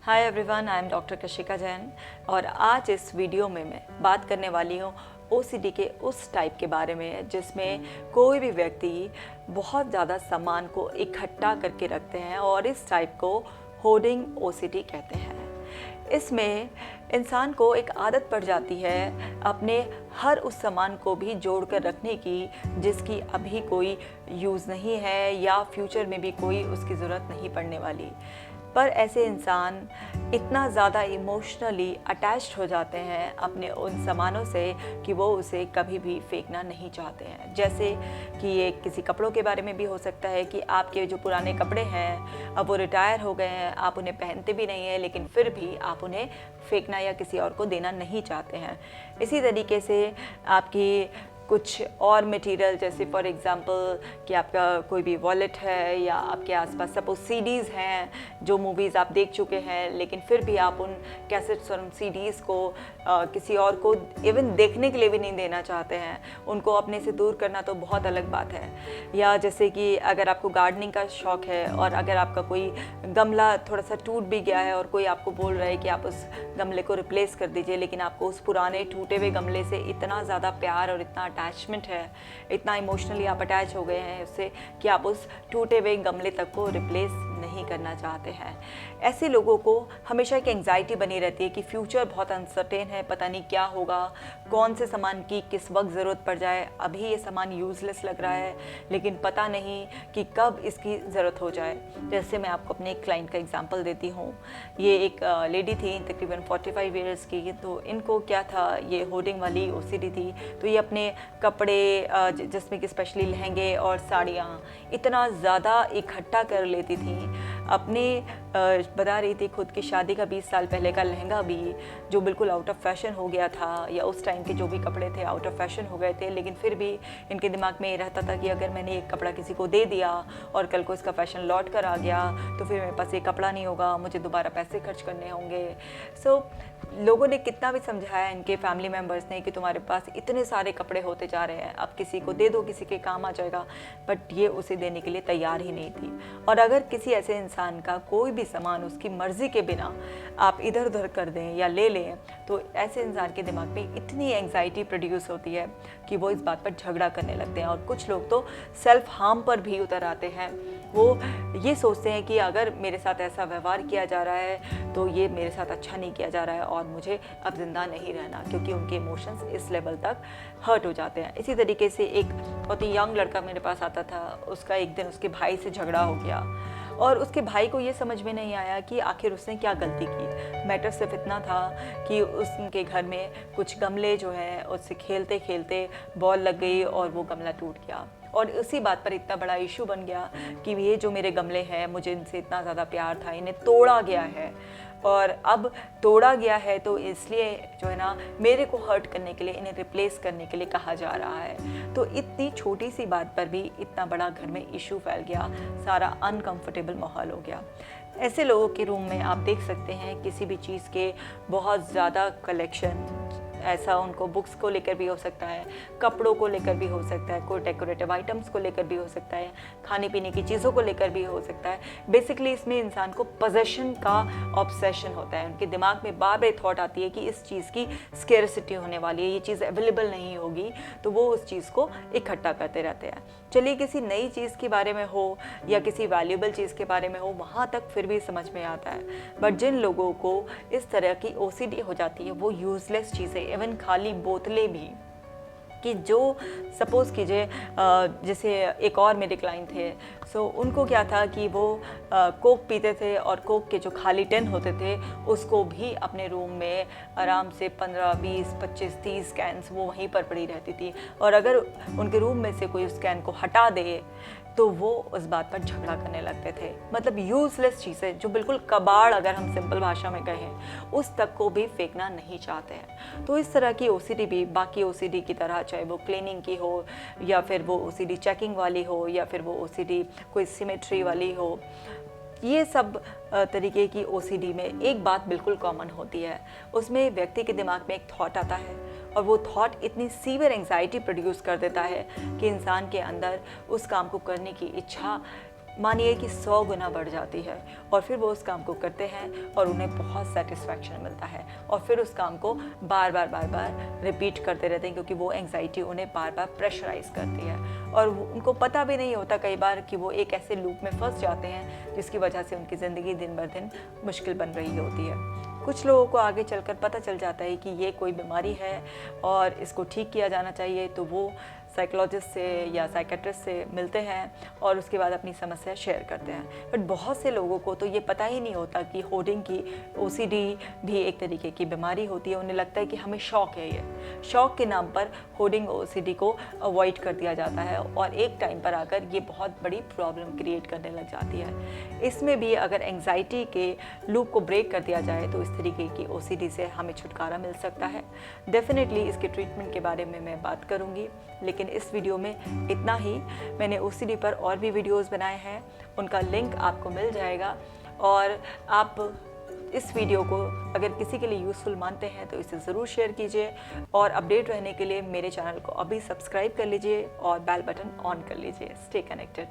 Hi everyone, I am doctor Kashika Jain और आज इस वीडियो में मैं बात करने वाली हूँ ओसीडी के उस टाइप के बारे में जिसमें कोई भी व्यक्ति बहुत ज़्यादा सामान को इकट्ठा करके रखते हैं और इस टाइप को होर्डिंग ओसीडी कहते हैं। इसमें इंसान को एक आदत पड़ जाती है अपने हर उस सामान को भी जोड़ कर रखने की जिसकी अभी कोई यूज़ नहीं है या फ्यूचर में भी कोई उसकी ज़रूरत नहीं पड़ने वाली। पर ऐसे इंसान इतना ज़्यादा इमोशनली अटैच्ड हो जाते हैं अपने उन सामानों से कि वो उसे कभी भी फेंकना नहीं चाहते हैं। जैसे कि ये किसी कपड़ों के बारे में भी हो सकता है कि आपके जो पुराने कपड़े हैं अब वो रिटायर हो गए हैं, आप उन्हें पहनते भी नहीं हैं, लेकिन फिर भी आप उन्हें फेंकना या किसी और को देना नहीं चाहते हैं। इसी तरीके से आपकी कुछ और मटेरियल जैसे फॉर एग्ज़ाम्पल कि आपका कोई भी वॉलेट है या आपके आसपास सपोज सीडीज़ हैं जो मूवीज़ आप देख चुके हैं, लेकिन फिर भी आप उन कैसेट्स और सीडीज़ को किसी और को इवन देखने के लिए भी नहीं देना चाहते हैं। उनको अपने से दूर करना तो बहुत अलग बात है। या जैसे कि अगर आपको गार्डनिंग का शौक़ है और अगर आपका कोई गमला थोड़ा सा टूट भी गया है और कोई आपको बोल रहा है कि आप उस गमले को रिप्लेस कर दीजिए, लेकिन आपको उस पुराने टूटे हुए गमले से इतना ज़्यादा प्यार और इतना अटैचमेंट है, इतना इमोशनली आप अटैच हो गए हैं उससे कि आप उस टूटे हुए गमले तक को रिप्लेस नहीं करना चाहते हैं। ऐसे लोगों को हमेशा एक एंग्जाइटी बनी रहती है कि फ्यूचर बहुत अनसर्टेन है, पता नहीं क्या होगा, कौन से सामान की किस वक्त ज़रूरत पड़ जाए। अभी ये सामान यूज़लेस लग रहा है लेकिन पता नहीं कि कब इसकी ज़रूरत हो जाए। जैसे मैं आपको अपने एक क्लाइंट का एग्जांपल देती हूँ। ये एक लेडी थी तकरीबन 45 ईयर्स की। तो इनको क्या था, ये होर्डिंग वाली ओसीडी थी। तो ये अपने कपड़े जिसमें कि स्पेशली लहंगे और साड़ियाँ इतना ज़्यादा इकट्ठा कर लेती थी। अपने बता रही थी खुद की शादी का 20 साल पहले का लहंगा भी जो बिल्कुल आउट ऑफ फैशन हो गया था, या उस टाइम के जो भी कपड़े थे आउट ऑफ फैशन हो गए थे, लेकिन फिर भी इनके दिमाग में ये रहता था कि अगर मैंने एक कपड़ा किसी को दे दिया और कल को इसका फैशन लौट कर आ गया तो फिर मेरे पास ये कपड़ा नहीं होगा, मुझे दोबारा पैसे खर्च करने होंगे। सो लोगों ने कितना भी समझाया, इनके फैमिली मेम्बर्स ने, कि तुम्हारे पास इतने सारे कपड़े होते जा रहे हैं, अब किसी को दे दो, किसी के काम आ जाएगा, बट ये उसे देने के लिए तैयार ही नहीं थी। और अगर किसी ऐसे इंसान का कोई भी सामान उसकी मर्ज़ी के बिना आप इधर उधर कर दें या ले लें तो ऐसे इंसान के दिमाग में इतनी एंग्जाइटी प्रोड्यूस होती है कि वो इस बात पर झगड़ा करने लगते हैं। और कुछ लोग तो सेल्फ हार्म पर भी उतर आते हैं। वो ये सोचते हैं कि अगर मेरे साथ ऐसा व्यवहार किया जा रहा है तो ये मेरे साथ अच्छा नहीं किया जा रहा है और मुझे अब ज़िंदा नहीं रहना, क्योंकि उनके इमोशंस इस लेवल तक हर्ट हो जाते हैं। इसी तरीके से एक बहुत ही यंग लड़का मेरे पास आता था। उसका एक दिन उसके भाई से झगड़ा हो गया और उसके भाई को ये समझ में नहीं आया कि आखिर उसने क्या गलती की। मैटर सिर्फ इतना था कि उसके घर में कुछ गमले जो है उससे खेलते खेलते बॉल लग गई और वो गमला टूट गया। और उसी बात पर इतना बड़ा इशू बन गया कि ये जो मेरे गमले हैं, मुझे इनसे इतना ज़्यादा प्यार था, इन्हें तोड़ा गया है और अब तोड़ा गया है तो इसलिए जो है ना मेरे को हर्ट करने के लिए, इन्हें रिप्लेस करने के लिए कहा जा रहा है। तो इतनी छोटी सी बात पर भी इतना बड़ा घर में इशू फैल गया, सारा अनकंफर्टेबल माहौल हो गया। ऐसे लोगों के रूम में आप देख सकते हैं किसी भी चीज़ के बहुत ज़्यादा कलेक्शन। ऐसा उनको बुक्स को लेकर भी हो सकता है, कपड़ों को लेकर भी हो सकता है, कोई डेकोरेटिव आइटम्स को लेकर भी हो सकता है, खाने पीने की चीज़ों को लेकर भी हो सकता है। बेसिकली इसमें इंसान को पोजेशन का ऑब्सेशन होता है। उनके दिमाग में बार बार थॉट आती है कि इस चीज़ की स्केर्सिटी होने वाली है, ये चीज़ अवेलेबल नहीं होगी, तो वो उस चीज़ को इकट्ठा करते रहते हैं। चलिए किसी नई चीज़ के बारे में हो या किसी वैल्यूएबल चीज़ के बारे में हो, वहाँ तक फिर भी समझ में आता है। बट जिन लोगों को इस तरह की ओसीडी हो जाती है, वो यूज़लेस चीज़ें, इवन खाली बोतलें भी, कि जो सपोज़ कीजिए जैसे एक और मेरे क्लाइंट थे। सो उनको क्या था कि वो कोक पीते थे और कोक के जो खाली टिन होते थे उसको भी अपने रूम में आराम से 15, 20, 25, 30 कैन्स वो वहीं पर पड़ी रहती थी। और अगर उनके रूम में से कोई उस कैन को हटा दे तो वो उस बात पर झगड़ा करने लगते थे। मतलब यूज़लेस चीज़ें जो बिल्कुल कबाड़, अगर हम सिंपल भाषा में कहें, उस तक को भी फेंकना नहीं चाहते हैं। तो इस तरह की ओसीडी भी बाकी ओसीडी की तरह, चाहे वो क्लीनिंग की हो या फिर वो ओसीडी चेकिंग वाली हो या फिर वो ओसीडी कोई सिमेट्री वाली हो, ये सब तरीके की ओसीडी में एक बात बिल्कुल कॉमन होती है। उसमें व्यक्ति के दिमाग में एक थॉट आता है और वो थॉट इतनी सीवियर एंग्जाइटी प्रोड्यूस कर देता है कि इंसान के अंदर उस काम को करने की इच्छा मानिए कि 100 गुना बढ़ जाती है और फिर वो उस काम को करते हैं और उन्हें बहुत सेटिस्फैक्शन मिलता है और फिर उस काम को बार बार रिपीट करते रहते हैं, क्योंकि वो एंग्जाइटी उन्हें बार बार प्रेशराइज करती है और उनको पता भी नहीं होता कई बार कि वो एक ऐसे लूप में फंस जाते हैं जिसकी वजह से उनकी ज़िंदगी दिन ब दिन मुश्किल बन रही होती है। कुछ लोगों को आगे चलकर पता चल जाता है कि ये कोई बीमारी है और इसको ठीक किया जाना चाहिए, तो वो साइकोलॉजिस्ट से या साइकेट्रिस्ट से मिलते हैं और उसके बाद अपनी समस्या शेयर करते हैं। बट बहुत से लोगों को तो ये पता ही नहीं होता कि होर्डिंग की OCD भी एक तरीके की बीमारी होती है। उन्हें लगता है कि हमें शौक है, ये शौक के नाम पर होर्डिंग OCD को अवॉइड कर दिया जाता है और एक टाइम पर आकर ये बहुत बड़ी प्रॉब्लम क्रिएट करने लग जाती है। इसमें भी अगर एंग्जाइटी के लूप को ब्रेक कर दिया जाए तो इस तरीके की OCD से हमें छुटकारा मिल सकता है। डेफिनेटली इसके ट्रीटमेंट के बारे में मैं बात करूँगी, लेकिन इस वीडियो में इतना ही। मैंने OCD पर और भी वीडियोस बनाए हैं, उनका लिंक आपको मिल जाएगा और आप इस वीडियो को अगर किसी के लिए यूज़फुल मानते हैं तो इसे ज़रूर शेयर कीजिए और अपडेट रहने के लिए मेरे चैनल को अभी सब्सक्राइब कर लीजिए और बेल बटन ऑन कर लीजिए। Stay connected.